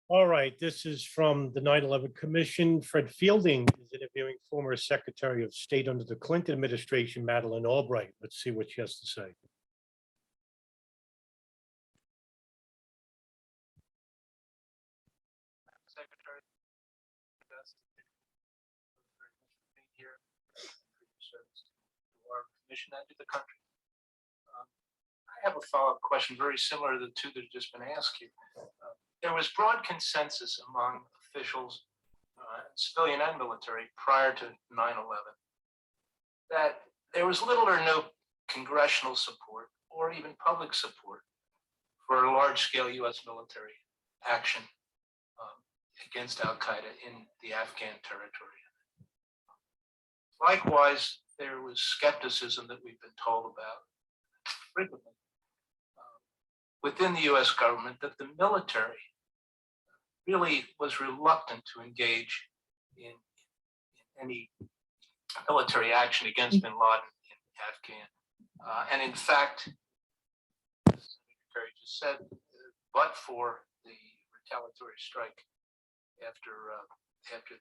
All right, this is from the 9/11 Commission. Fred Fielding is interviewing former Secretary of State under the Clinton administration, Madeleine Albright. Let's see what she has to say. Secretary, very much for being here and for your service to our commission and to the country. I have a follow-up question very similar to the two that have just been asked you. There was broad consensus among officials, civilian and military, prior to 9/11, that there was little or no congressional support or even public support for a large-scale U.S. military action against Al-Qaeda in the Afghan territory. Likewise, there was skepticism that we've been told about frequently within the U.S. government that the military really was reluctant to engage in any military action against bin Laden in Afghan. And in fact, as the Secretary just said, but for the retaliatory strike after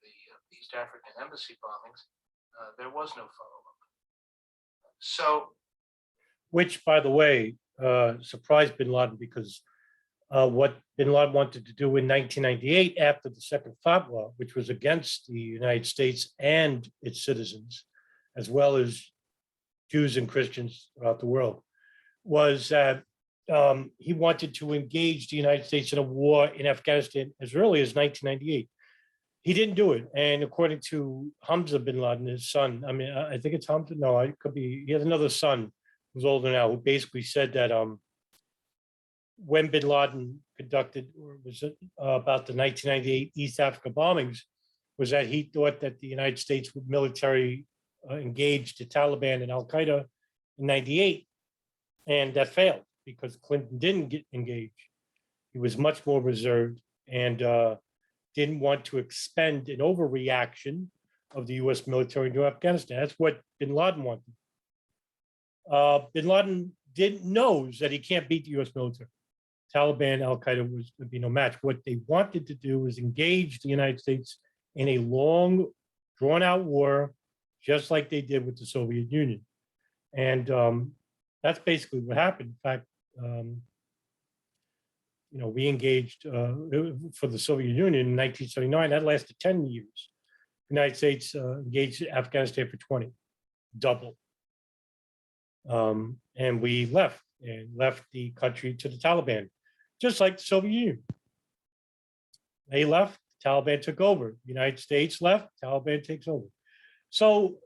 the East African embassy bombings, there was no follow-up. So, Which, by the way, surprised bin Laden because what bin Laden wanted to do in 1998 after the second fatwa, which was against the United States and its citizens, as well as Jews and Christians throughout the world, was that he wanted to engage the United States in a war in Afghanistan as early as 1998. He didn't do it. And according to Hamza bin Laden, his son, I mean, I think it's Hamza, no, it could be, he has another son who's older now, who basically said that when bin Laden conducted, or was it about the 1998 East Africa bombings, was that he thought that the United States would military engage the Taliban and Al-Qaeda in 98, and that failed because Clinton didn't get engaged. He was much more reserved and didn't want to expend an overreaction of the US military into Afghanistan. That's what bin Laden wanted. Bin Laden knows that he can't beat the US military. Taliban, Al-Qaeda would be no match. What they wanted to do was engage the United States in a long, drawn-out war, just like they did with the Soviet Union. And that's basically what happened. In fact, we engaged for the Soviet Union in 1979. That lasted 10 years. The United States engaged Afghanistan for 20, double. And we left the country to the Taliban, just like the Soviet Union. They left, Taliban took over. The United States left, Taliban takes over. So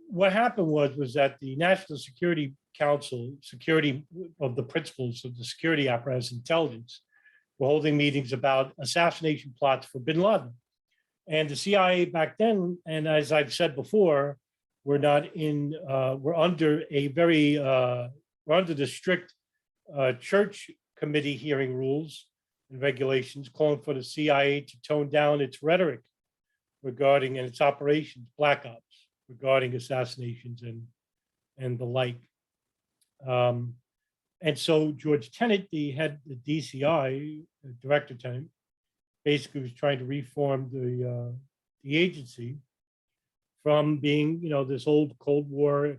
what happened was that the National Security Council, security of the principles of the security apparatus intelligence, were holding meetings about assassination plots for bin Laden. And the CIA back then, and as I've said before, we're under the strict church committee hearing rules and regulations calling for the CIA to tone down its rhetoric regarding and its operations, black ops, regarding assassinations and the like. And so George Tenet, the DCI, Director Tenet, basically was trying to reform the agency from being, this old Cold War,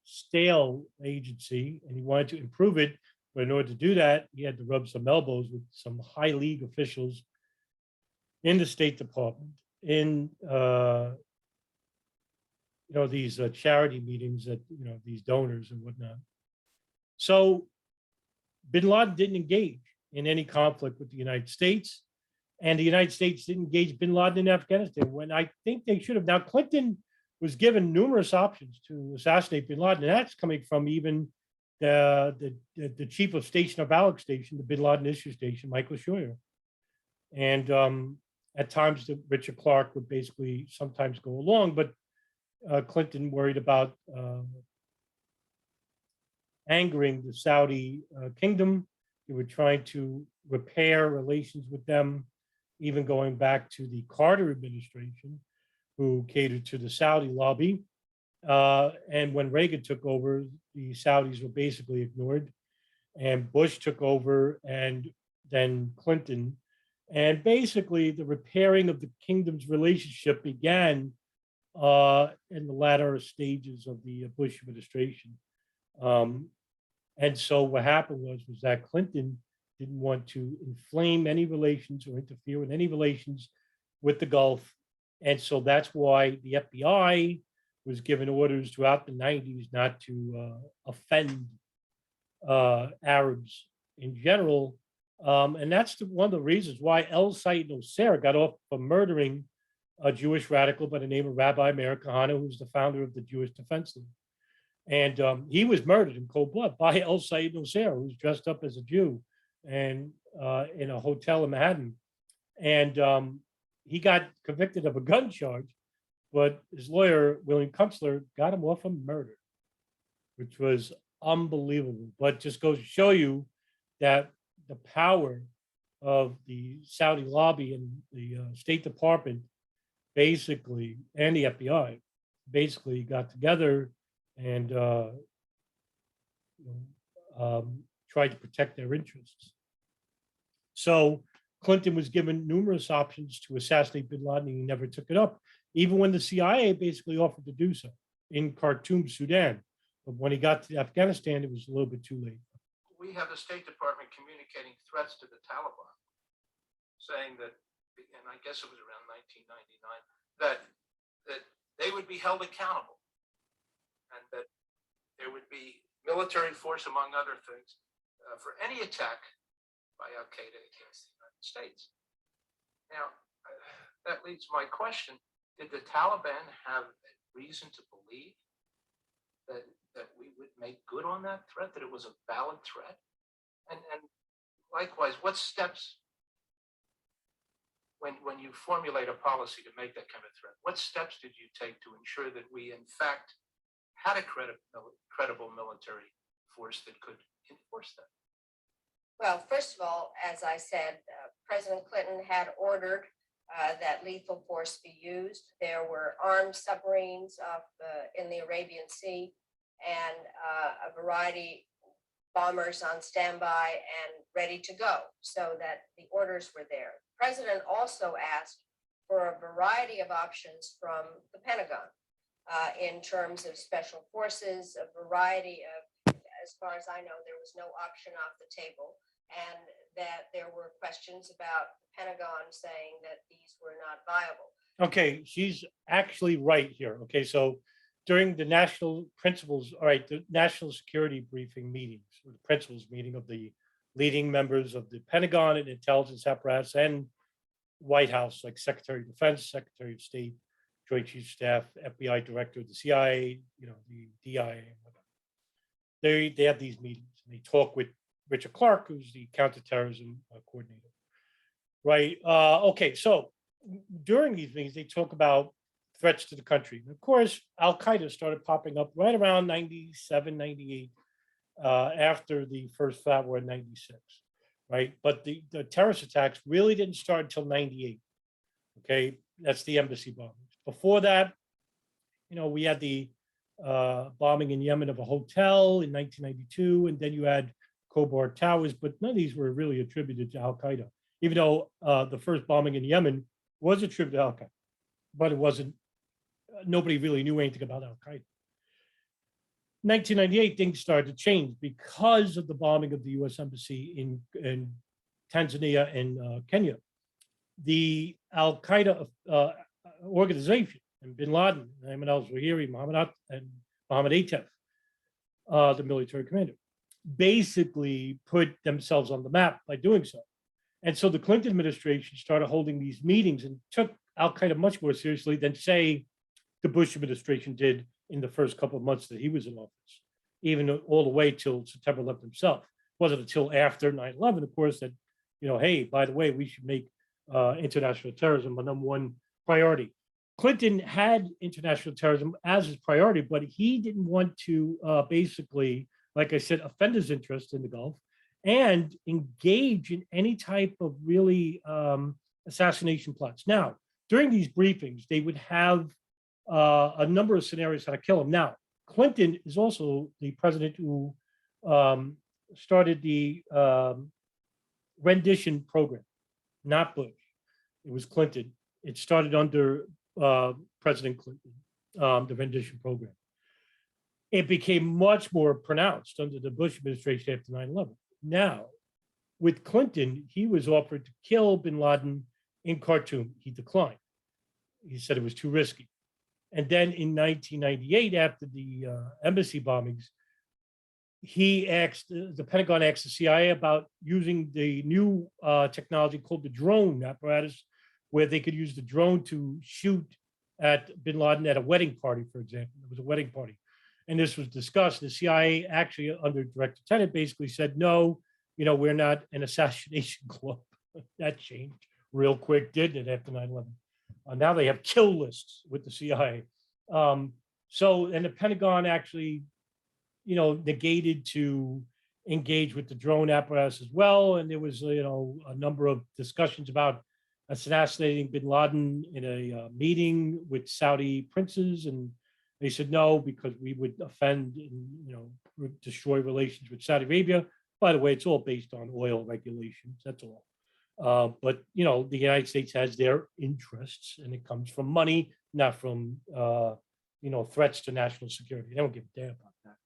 stale agency, and he wanted to improve it. But in order to do that, he had to rub some elbows with some high league officials in the State Department, in these charity meetings that, these donors and whatnot. So bin Laden didn't engage in any conflict with the United States, and the United States didn't engage bin Laden in Afghanistan when I think they should have. Now, Clinton was given numerous options to assassinate bin Laden, and that's coming from even the chief of station of Alex Station, the bin Laden issue station, Michael Scheuer. And at times, Richard Clarke would basically sometimes go along, but Clinton worried about angering the Saudi kingdom. They were trying to repair relations with them, even going back to the Carter administration, who catered to the Saudi lobby. And when Reagan took over, the Saudis were basically ignored. And Bush took over and than Clinton. And basically, the repairing of the kingdom's relationship began in the latter stages of the Bush administration. Um, and so what happened was that Clinton didn't want to inflame any relations or interfere with any relations with the Gulf. And so that's why the FBI was given orders throughout the 90s not to offend Arabs in general. And that's one of the reasons why El Sayed Nocera got off for murdering a Jewish radical by the name of Rabbi Meir Kahane, who's the founder of the Jewish Defense League. And he was murdered in cold blood by El Sayed Nocera, who's dressed up as a Jew and in a hotel in Manhattan. And he got convicted of a gun charge, but his lawyer, William Kunstler, got him off of murder, which was unbelievable. But just goes to show you that the power of the Saudi lobby and the State Department basically, and the FBI basically got together and tried to protect their interests. So Clinton was given numerous options to assassinate bin Laden, and he never took it up, even when the CIA basically offered to do so in Khartoum, Sudan. But when he got to Afghanistan, it was a little bit too late. We have the State Department communicating threats to the Taliban, saying that, and I guess it was around 1999, that they would be held accountable and that there would be military force, among other things, for any attack by Al Qaeda against the United States. Now, that leads my question: did the Taliban have reason to believe that we would make good on that threat, that it was a valid threat? And likewise, what steps, when you formulate a policy to make that kind of threat, what steps did you take to ensure that we, in fact, had a credible military force that could enforce that? Well, first of all, as I said, President Clinton had ordered that lethal force be used. There were armed submarines in the Arabian Sea and a variety bombers on standby and ready to go, so that the orders were there. The president also asked for a variety of options from the Pentagon in terms of special forces, a variety of, as far as I know, there was no option off the table, and that there were questions about the Pentagon saying that these were not viable. Okay, she's actually right here. Okay, so during the national principals, all right, the national security briefing meetings, or the principals meeting of the leading members of the Pentagon and intelligence apparatus and White House, like Secretary of Defense, Secretary of State, Joint Chiefs of Staff, FBI Director of the CIA, the DIA, whatever. They have these meetings and they talk with Richard Clark, who's the counterterrorism coordinator, right? Okay, so during these meetings, they talk about threats to the country. And of course, Al Qaeda started popping up right around 97, 98, after the first flat war in 96, right? But the terrorist attacks really didn't start until 98. Okay, that's the embassy bombings. Before that, we had the bombing in Yemen of a hotel in 1992, and then you had Khobar Towers, but none of these were really attributed to Al Qaeda, even though the first bombing in Yemen was attributed to Al Qaeda, but it wasn't. Nobody really knew anything about Al Qaeda. 1998, things started to change because of the bombing of the U.S. Embassy in Tanzania and Kenya. The Al Qaeda organization and bin Laden, Ayman al-Zawahiri, Mohammed Atef, the military commander, basically put themselves on the map by doing so. And so the Clinton administration started holding these meetings and took Al Qaeda much more seriously than, say, the Bush administration did in the first couple of months that he was in office, even all the way till September 11th himself. It wasn't until after 9/11, of course, that, hey, by the way, we should make international terrorism a number one priority. Clinton had international terrorism as his priority, but he didn't want to basically, like I said, offend his interest in the Gulf and engage in any type of really assassination plots. Now, during these briefings, they would have a number of scenarios how to kill him. Now, Clinton is also the president who started the rendition program, not Bush. It was Clinton. It started under President Clinton, the rendition program. It became much more pronounced under the Bush administration after 9/11. Now, with Clinton, he was offered to kill bin Laden in Khartoum. He declined. He said it was too risky. And then in 1998, after the embassy bombings, the Pentagon asked the CIA about using the new technology called the drone apparatus, where they could use the drone to shoot at bin Laden at a wedding party, for example. It was a wedding party. And this was discussed. The CIA actually, under Director Tenet, basically said, no, we're not an assassination club. That changed real quick, didn't it, after 9/11? Now they have kill lists with the CIA. And the Pentagon actually, negated to engage with the drone apparatus as well. And there was, a number of discussions about assassinating bin Laden in a meeting with Saudi princes. And they said no, because we would offend and, destroy relations with Saudi Arabia. By the way, it's all based on oil regulations. That's all. But, the United States has their interests, and it comes from money, not from, threats to national security. They don't give a damn about that.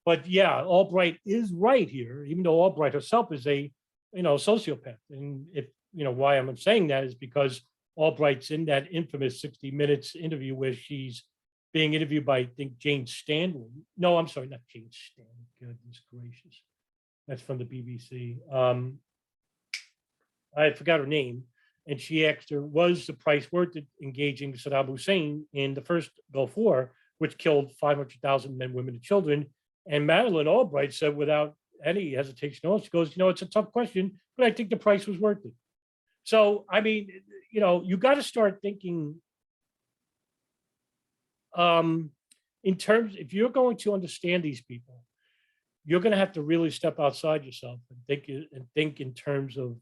But yeah, Albright is right here, even though Albright herself is a, sociopath. And if, why I'm saying that is because Albright's in that infamous 60 Minutes interview where she's being interviewed by, I think, Jane Stanley. No, I'm sorry, not Jane Stanley. Goodness gracious. That's from the BBC. I forgot her name. And she asked her, was the price worth it engaging Saddam Hussein in the first Gulf War, which killed 500,000 men, women, and children? And Madeleine Albright said, without any hesitation at all, she goes, it's a tough question, but I think the price was worth it. So, I mean, you got to start thinking in terms, if you're going to understand these people, you're going to have to really step outside yourself and think in terms of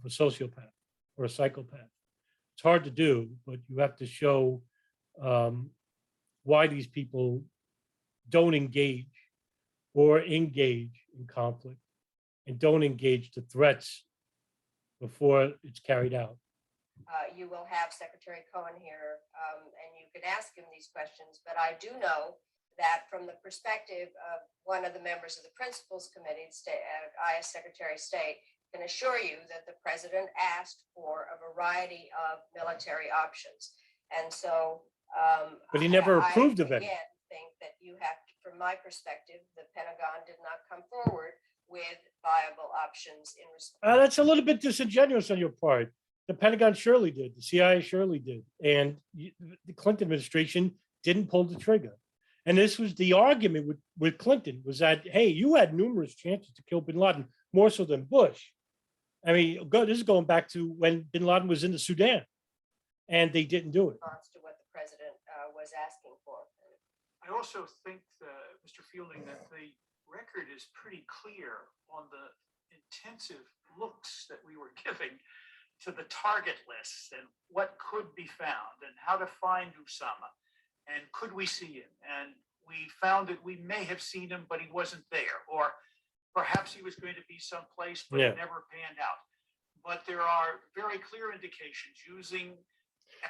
a sociopath or a psychopath. It's hard to do, but you have to show why these people don't engage or engage in conflict and don't engage the threats before it's carried out. You will have Secretary Cohen here, and you can ask him these questions, but I do know that from the perspective of one of the members of the Principals Committee, IS Secretary of State, can assure you that the president asked for a variety of military options. And so but he never approved of it. Again, think that you have to, from my perspective, the Pentagon did not come forward with viable options in response. That's a little bit disingenuous on your part. The Pentagon surely did. The CIA surely did. And the Clinton administration didn't pull the trigger. And this was the argument with Clinton, was that, hey, you had numerous chances to kill bin Laden, more so than Bush. I mean, this is going back to when bin Laden was in the Sudan, and they didn't do it. To what the president was asking for. I also think, Mr. Fielding, that the record is pretty clear on the intensive looks that we were giving to the target lists and what could be found and how to find Usama and could we see him. And we found that we may have seen him, but he wasn't there, or perhaps he was going to be someplace, but it never panned out. But there are very clear indications using.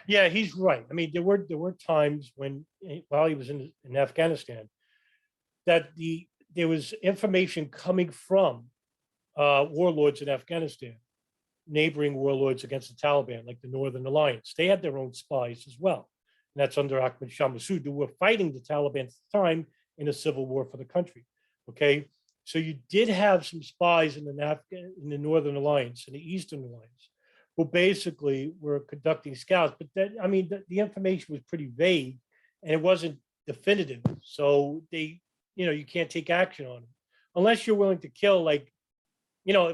Yeah, he's right. I mean, there were times when, while he was in Afghanistan, that there was information coming from warlords in Afghanistan, neighboring warlords against the Taliban, like the Northern Alliance. They had their own spies as well. And that's under Ahmad Shah Massoud, who were fighting the Taliban at the time in a civil war for the country. Okay, so you did have some spies in the Northern Alliance and the Eastern Alliance, who basically were conducting scouts. But that, I mean, the information was pretty vague and it wasn't definitive. So you can't take action on it unless you're willing to kill, like,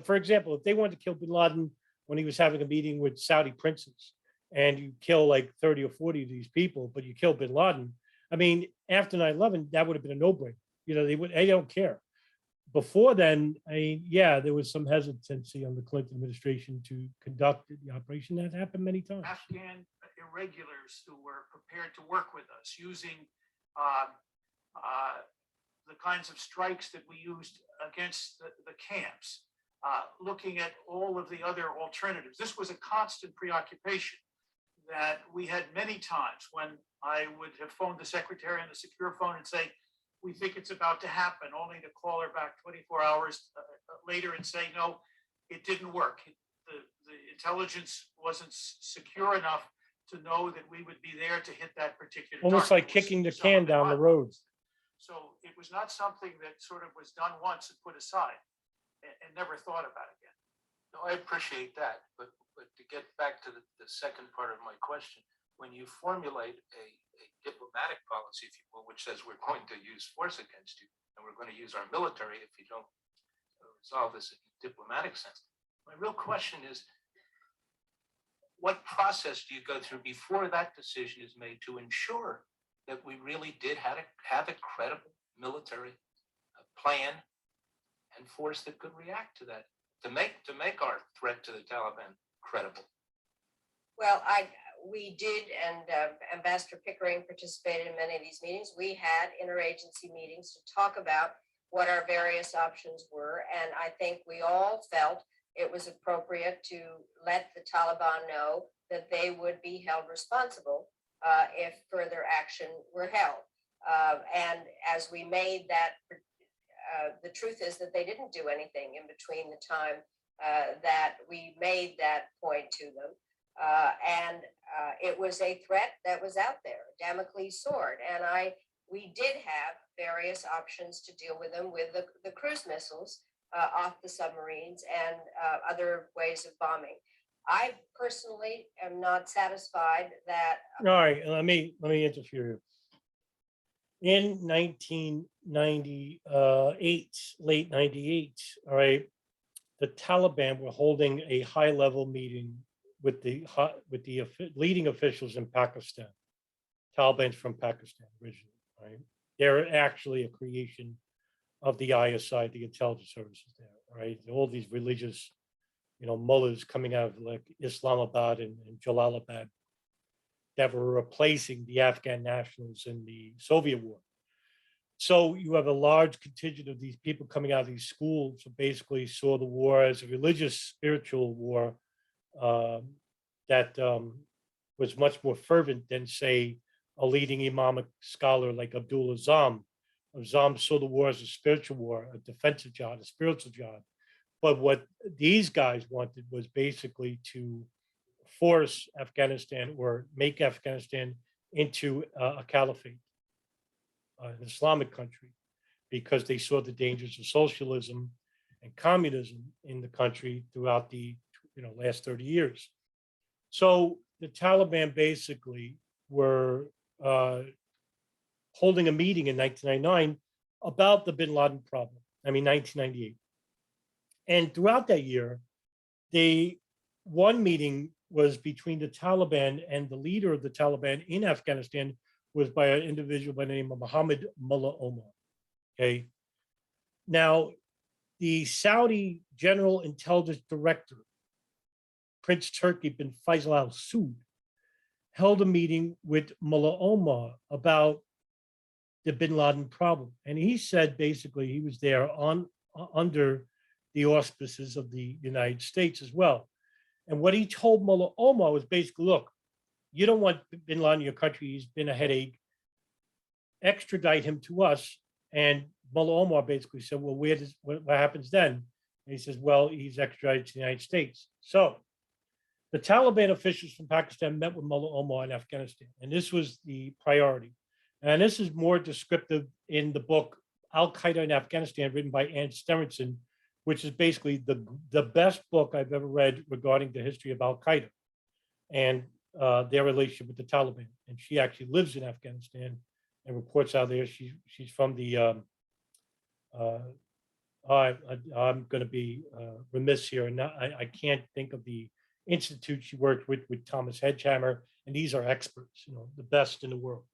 for example, if they wanted to kill bin Laden when he was having a meeting with Saudi princes, and you kill like 30 or 40 of these people, but you kill bin Laden, I mean, after 9/11, that would have been a no-brainer. They don't care. Before then, there was some hesitancy on the Clinton administration to conduct the operation. That happened many times. Afghan irregulars who were prepared to work with us using the kinds of strikes that we used against the camps. looking at all of the other alternatives. This was a constant preoccupation that we had many times when I would have phoned the secretary on the secure phone and say, we think it's about to happen, only to call her back 24 hours later and say, no, it didn't work. The intelligence wasn't secure enough to know that we would be there to hit that particular Almost target. like kicking the Some can of it down the was. road. So it was not something that sort of was done once and put aside and never thought about again. No, I appreciate that, but to get back to the second part of my question, when you formulate a diplomatic policy, if you will, which says we're going to use force against you, and we're going to use our military if you don't resolve this in a diplomatic sense, my real question is, what process do you go through before that decision is made to ensure that we really did have a credible military plan and force that could react to that, to make our threat to the Taliban credible? Well, we did, and Ambassador Pickering participated in many of these meetings. We had interagency meetings to talk about what our various options were, and I think we all felt it was appropriate to let the Taliban know that they would be held responsible if further action were held. And as we made that, the truth is that they didn't do anything in between the time that we made that point to them. And it was a threat that was out there, a Damocles sword. And we did have various options to deal with them, with the cruise missiles off the submarines and other ways of bombing. I personally am not satisfied that. All right, let me interfere. In 1998, late 98, all right, the Taliban were holding a high-level meeting with the leading officials in Pakistan. Taliban's from Pakistan originally, right? They're actually a creation of the ISI, the intelligence services there, right? All these religious, mullahs coming out of like Islamabad and Jalalabad that were replacing the Afghan nationals in the Soviet war. So you have a large contingent of these people coming out of these schools who basically saw the war as a religious, spiritual war that was much more fervent than, say, a leading Imamic scholar like Abdul Azam. Azam saw the war as a spiritual war, a defensive jihad, a spiritual jihad. But what these guys wanted was basically to force Afghanistan or make Afghanistan into a caliphate, an Islamic country, because they saw the dangers of socialism and communism in the country throughout the last 30 years. So the Taliban basically were holding a meeting in 1999 about the bin Laden problem. 1998. And throughout that year, one meeting was between the Taliban, and the leader of the Taliban in Afghanistan was by an individual by the name of Mohammed Mullah Omar. Okay. Now, the Saudi General Intelligence Director, Prince Turki bin Faisal Al Saud, held a meeting with Mullah Omar about the bin Laden problem. And he said basically he was there under the auspices of the United States as well. And what he told Mullah Omar was basically, look, you don't want bin Laden in your country. He's been a headache. Extradite him to us. And Mullah Omar basically said, well, what happens then? And he says, well, he's extradited to the United States. So the Taliban officials from Pakistan met with Mullah Omar in Afghanistan. And this was the priority. And this is more descriptive in the book Al-Qaeda in Afghanistan, written by Ann Sterenson, which is basically the best book I've ever read regarding the history of Al-Qaeda and their relationship with the Taliban. And she actually lives in Afghanistan and reports out there. She's from the, I'm going to be remiss here, and I can't think of the institute she worked with Thomas Hedgehammer, and these are experts, the best in the world,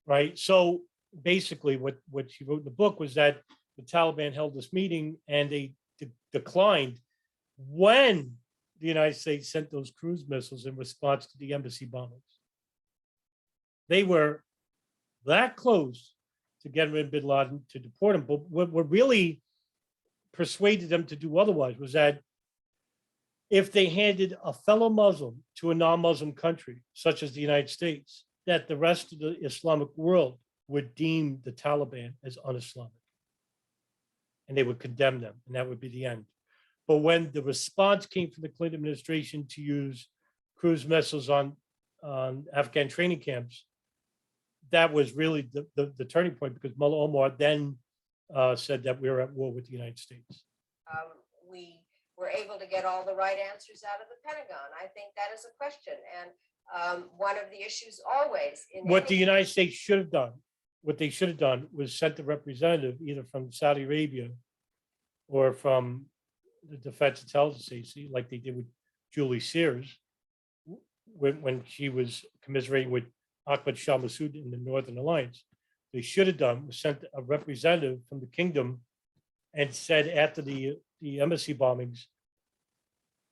right? So basically what she wrote in the book was that the Taliban held this meeting and they declined when the United States sent those cruise missiles in response to the embassy bombings. They were that close to getting rid of bin Laden, to deport him. But what really persuaded them to do otherwise was that if they handed a fellow Muslim to a non-Muslim country, such as the United States, that the rest of the Islamic world would deem the Taliban as un-Islamic. And they would condemn them, and that would be the end. But when the response came from the Clinton administration to use cruise missiles on Afghan training camps, that was really the turning point, because Mullah Omar then said that we were at war with the United States. We were able to get all the right answers out of the Pentagon. I think that is a question. And one of the issues always in What the United States should have done, what they should have done was sent a representative either from Saudi Arabia or from the Defense Intelligence Agency, like they did with Julie Sears, when she was commiserating with Ahmad Shah Massoud in the Northern Alliance. They should have done was sent a representative from the kingdom and said after the embassy bombings,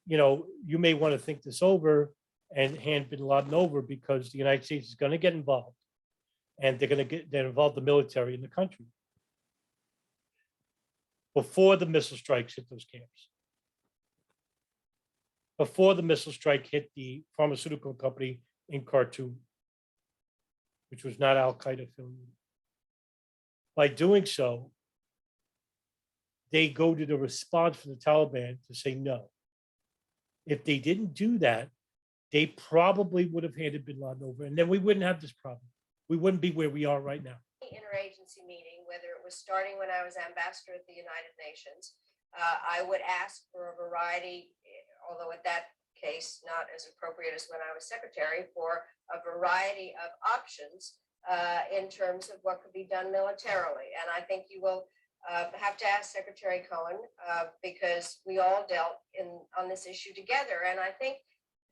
you may want to think this over and hand bin Laden over, because the United States is going to get involved, and they're involved the military in the country before the missile strikes hit those camps. Before the missile strike hit the pharmaceutical company in Khartoum, which was not Al-Qaeda affiliated. By doing so, they go to the response from the Taliban to say no. If they didn't do that, they probably would have handed bin Laden over, and then we wouldn't have this problem. We wouldn't be where we are right now. Interagency meeting, whether it was starting when I was ambassador at the United Nations, I would ask for a variety, although at that case, not as appropriate as when I was secretary, for a variety of options in terms of what could be done militarily. And I think you will have to ask Secretary Cohen because we all dealt on this issue together. And I think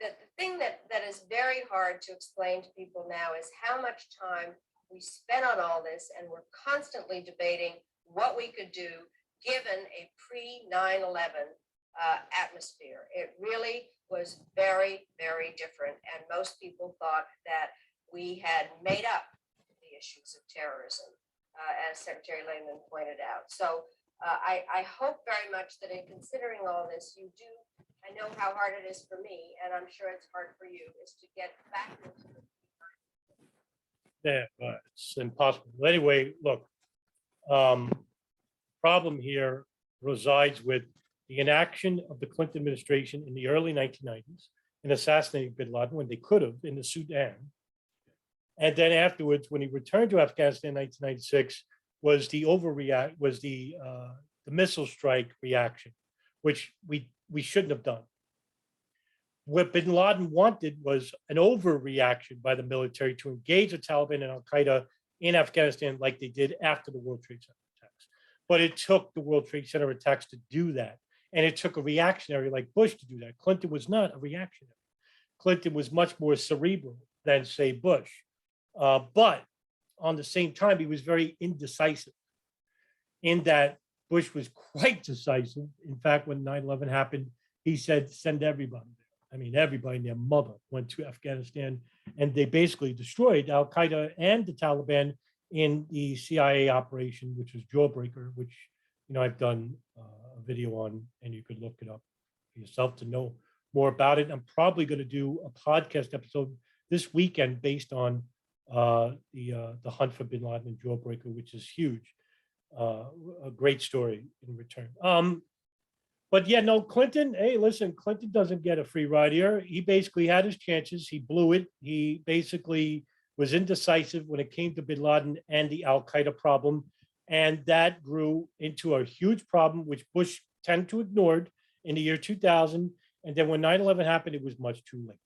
that the thing that is very hard to explain to people now is how much time we spent on all this, and we're constantly debating what we could do given a pre-9/11 atmosphere. It really was very, very different. And most people thought that we had made up the issues of terrorism, as Secretary Laden pointed out. So I hope very much that in considering all this, you do, I know how hard it is for me, and I'm sure it's hard for you, is to get back into the Yeah, it's impossible. Anyway, look, problem here resides with the inaction of the Clinton administration in the early 1990s in assassinating bin Laden when they could have in the Sudan. And then afterwards, when he returned to Afghanistan in 1996, was the missile strike reaction, which we shouldn't have done. What bin Laden wanted was an overreaction by the military to engage the Taliban and Al-Qaeda in Afghanistan like they did after the World Trade Center attacks. But it took the World Trade Center attacks to do that. And it took a reactionary like Bush to do that. Clinton was not a reactionary. Clinton was much more cerebral than, say, Bush. But on the same time, he was very indecisive in that Bush was quite decisive. In fact, when 9/11 happened, he said, send everybody there. I mean, everybody and their mother went to Afghanistan, and they basically destroyed Al-Qaeda and the Taliban in the CIA operation, which was Jawbreaker, which, I've done a video on, and you could look it up for yourself to know more about it. I'm probably going to do a podcast episode this weekend based on the hunt for bin Laden and Jawbreaker, which is huge. A great story in return. But yeah, no, Clinton, hey, listen, Clinton doesn't get a free ride here. He basically had his chances. He blew it. He basically was indecisive when it came to bin Laden and the Al-Qaeda problem. And that grew into a huge problem, which Bush tended to ignore in the year 2000. And then when 9/11 happened, it was much too late.